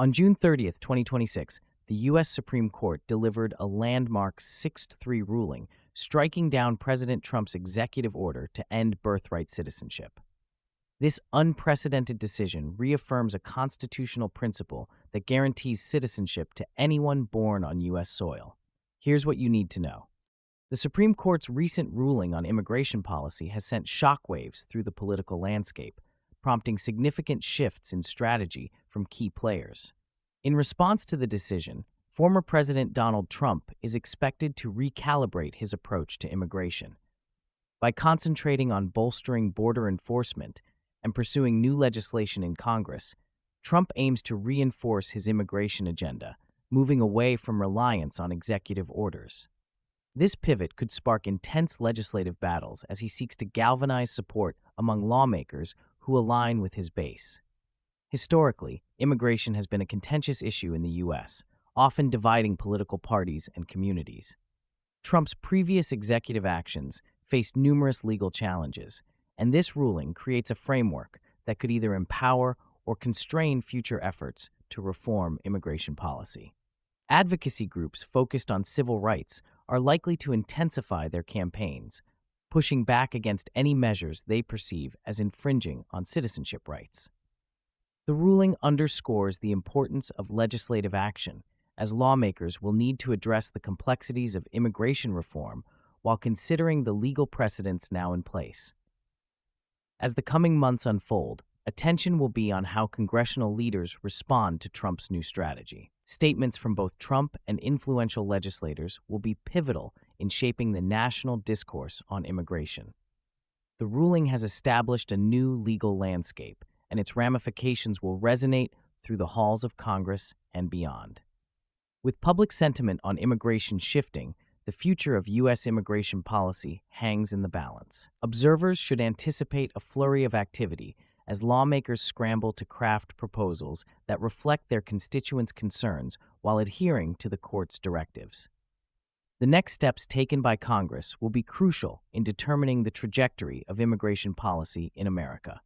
On June 30th, 2026, the U.S. Supreme Court delivered a landmark 6-3 ruling, striking down President Trump's executive order to end birthright citizenship. This unprecedented decision reaffirms a constitutional principle that guarantees citizenship to anyone born on U.S. soil. Here's what you need to know. The Supreme Court's recent ruling on immigration policy has sent shockwaves through the political landscape, prompting significant shifts in strategy from key players. In response to the decision, former President Donald Trump is expected to recalibrate his approach to immigration. By concentrating on bolstering border enforcement and pursuing new legislation in Congress, Trump aims to reinforce his immigration agenda, moving away from reliance on executive orders. This pivot could spark intense legislative battles as he seeks to galvanize support among lawmakers who align with his base. Historically, immigration has been a contentious issue in the U.S., often dividing political parties and communities. Trump's previous executive actions faced numerous legal challenges, and this ruling creates a framework that could either empower or constrain future efforts to reform immigration policy. Advocacy groups focused on civil rights are likely to intensify their campaigns, pushing back against any measures they perceive as infringing on citizenship rights. The ruling underscores the importance of legislative action, as lawmakers will need to address the complexities of immigration reform while considering the legal precedents now in place. As the coming months unfold, attention will be on how congressional leaders respond to Trump's new strategy. Statements from both Trump and influential legislators will be pivotal in shaping the national discourse on immigration. The ruling has established a new legal landscape, and its ramifications will resonate through the halls of Congress and beyond. With public sentiment on immigration shifting, the future of U.S. immigration policy hangs in the balance. Observers should anticipate a flurry of activity as lawmakers scramble to craft proposals that reflect their constituents' concerns while adhering to the court's directives. The next steps taken by Congress will be crucial in determining the trajectory of immigration policy in America.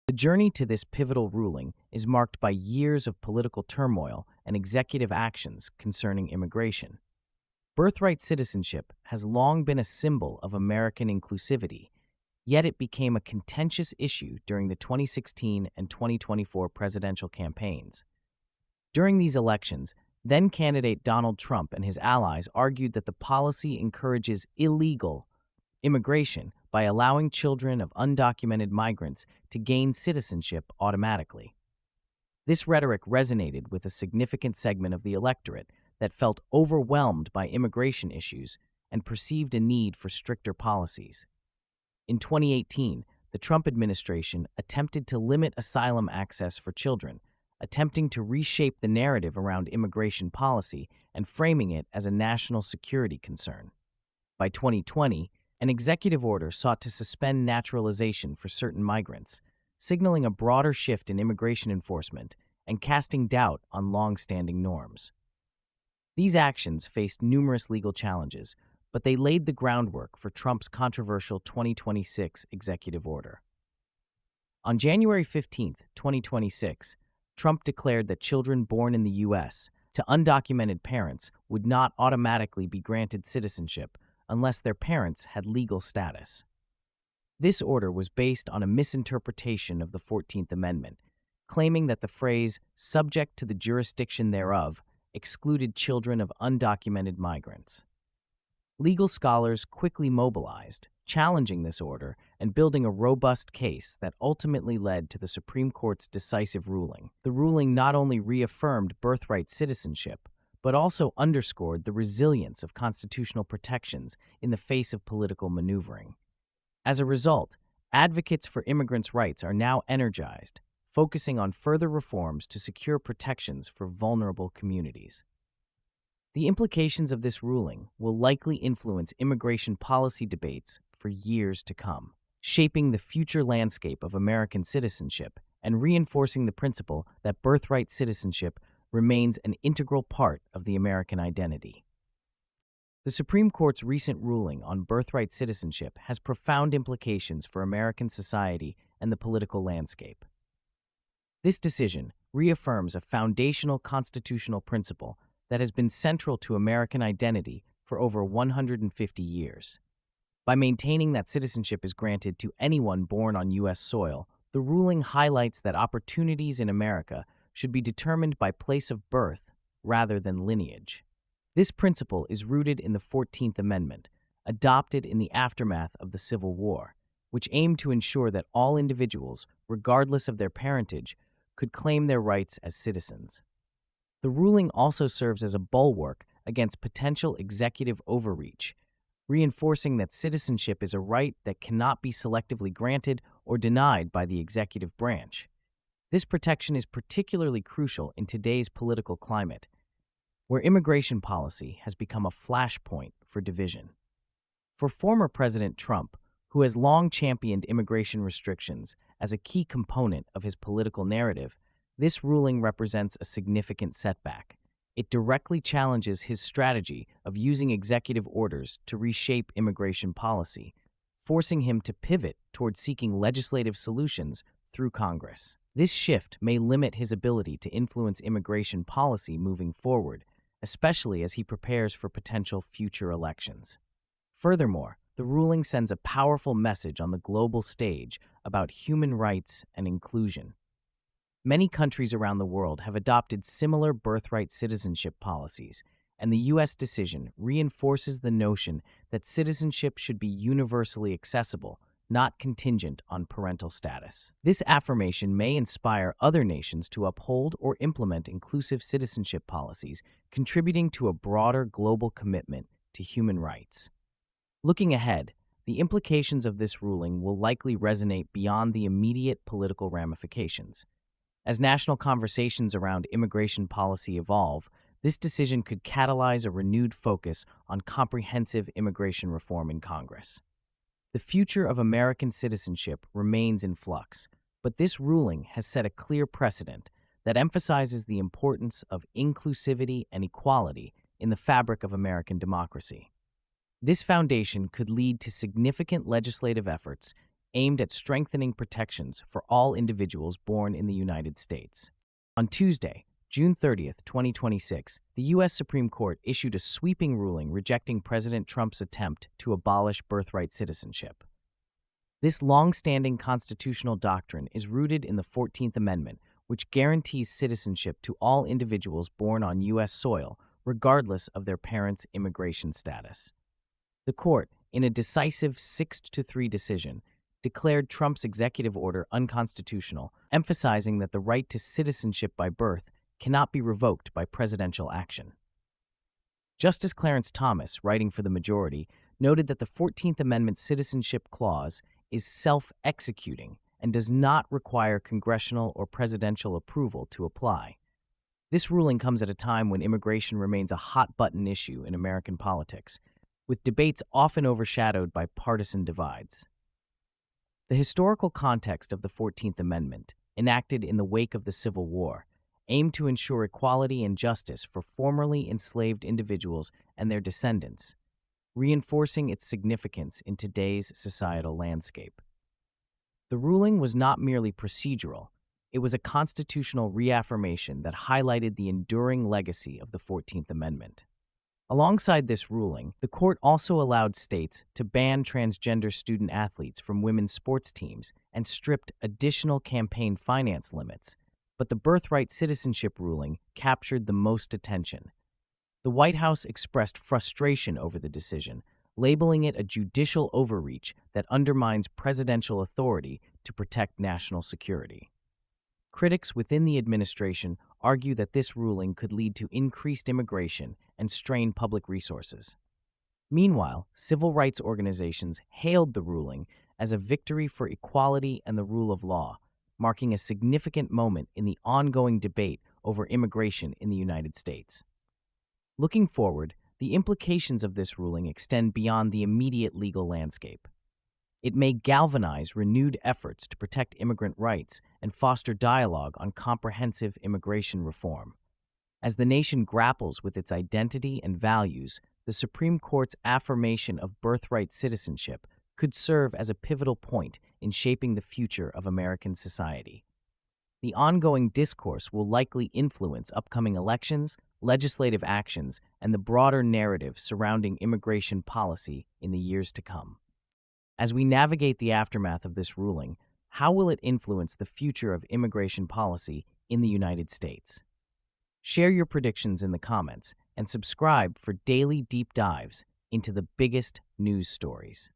The journey to this pivotal ruling is marked by years of political turmoil and executive actions concerning immigration. Birthright citizenship has long been a symbol of American inclusivity, yet it became a contentious issue during the 2016 and 2024 presidential campaigns. During these elections, then-candidate Donald Trump and his allies argued that the policy encourages illegal immigration by allowing children of undocumented migrants to gain citizenship automatically. This rhetoric resonated with a significant segment of the electorate that felt overwhelmed by immigration issues and perceived a need for stricter policies. In 2018, the Trump administration attempted to limit asylum access for children, attempting to reshape the narrative around immigration policy and framing it as a national security concern. By 2020, an executive order sought to suspend naturalization for certain migrants, signaling a broader shift in immigration enforcement and casting doubt on long-standing norms. These actions faced numerous legal challenges, but they laid the groundwork for Trump's controversial 2026 executive order. On January 15, 2026, Trump declared that children born in the U.S. to undocumented parents would not automatically be granted citizenship unless their parents had legal status. This order was based on a misinterpretation of the 14th Amendment, claiming that the phrase "subject to the jurisdiction thereof" excluded children of undocumented migrants. Legal scholars quickly mobilized, challenging this order and building a robust case that ultimately led to the Supreme Court's decisive ruling. The ruling not only reaffirmed birthright citizenship, but also underscored the resilience of constitutional protections in the face of political maneuvering. As a result, advocates for immigrants' rights are now energized, focusing on further reforms to secure protections for vulnerable communities. The implications of this ruling will likely influence immigration policy debates for years to come, shaping the future landscape of American citizenship and reinforcing the principle that birthright citizenship remains an integral part of the American identity. The Supreme Court's recent ruling on birthright citizenship has profound implications for American society and the political landscape. This decision, reaffirms a foundational constitutional principle that has been central to American identity for over 150 years. By maintaining that citizenship is granted to anyone born on U.S. soil, the ruling highlights that opportunities in America should be determined by place of birth rather than lineage. This principle is rooted in the 14th Amendment, adopted in the aftermath of the Civil War, which aimed to ensure that all individuals, regardless of their parentage, could claim their rights as citizens. The ruling also serves as a bulwark against potential executive overreach, reinforcing that citizenship is a right that cannot be selectively granted or denied by the executive branch. This protection is particularly crucial in today's political climate, where immigration policy has become a flashpoint for division. For former President Trump, who has long championed immigration restrictions as a key component of his political narrative, this ruling represents a significant setback. It directly challenges his strategy of using executive orders to reshape immigration policy, forcing him to pivot toward seeking legislative solutions through Congress. This shift may limit his ability to influence immigration policy moving forward, especially as he prepares for potential future elections. Furthermore, the ruling sends a powerful message on the global stage about human rights and inclusion. Many countries around the world have adopted similar birthright citizenship policies, and the U.S. decision reinforces the notion that citizenship should be universally accessible, not contingent on parental status. This affirmation may inspire other nations to uphold or implement inclusive citizenship policies, contributing to a broader global commitment to human rights. Looking ahead, the implications of this ruling will likely resonate beyond the immediate political ramifications. As national conversations around immigration policy evolve, this decision could catalyze a renewed focus on comprehensive immigration reform in Congress. The future of American citizenship remains in flux, but this ruling has set a clear precedent that emphasizes the importance of inclusivity and equality in the fabric of American democracy. This foundation could lead to significant legislative efforts aimed at strengthening protections for all individuals born in the United States. On Tuesday, June 30th, 2026, the U.S. Supreme Court issued a sweeping ruling rejecting President Trump's attempt to abolish birthright citizenship. This long-standing constitutional doctrine is rooted in the 14th Amendment, which guarantees citizenship to all individuals born on U.S. soil, regardless of their parents' immigration status. The court, in a decisive 6-3 decision, declared Trump's executive order unconstitutional, emphasizing that the right to citizenship by birth cannot be revoked by presidential action. Justice Clarence Thomas, writing for the majority, noted that the 14th Amendment Citizenship Clause is self-executing and does not require congressional or presidential approval to apply. This ruling comes at a time when immigration remains a hot-button issue in American politics, with debates often overshadowed by partisan divides. The historical context of the 14th Amendment, enacted in the wake of the Civil War, aimed to ensure equality and justice for formerly enslaved individuals and their descendants, reinforcing its significance in today's societal landscape. The ruling was not merely procedural, it was a constitutional reaffirmation that highlighted the enduring legacy of the 14th Amendment. Alongside this ruling, the court also allowed states to ban transgender student athletes from women's sports teams and stripped additional campaign finance limits. But the birthright citizenship ruling captured the most attention. The White House expressed frustration over the decision, labeling it a judicial overreach that undermines presidential authority to protect national security. Critics within the administration argue that this ruling could lead to increased immigration and strain public resources. Meanwhile, civil rights organizations hailed the ruling as a victory for equality and the rule of law, marking a significant moment in the ongoing debate over immigration in the United States. Looking forward, the implications of this ruling extend beyond the immediate legal landscape. It may galvanize renewed efforts to protect immigrant rights and foster dialogue on comprehensive immigration reform. As the nation grapples with its identity and values, the Supreme Court's affirmation of birthright citizenship could serve as a pivotal point in shaping the future of American society. The ongoing discourse will likely influence upcoming elections, legislative actions, and the broader narrative surrounding immigration policy in the years to come. As we navigate the aftermath of this ruling, how will it influence the future of immigration policy in the United States? Share your predictions in the comments and subscribe for daily deep dives into the biggest news stories.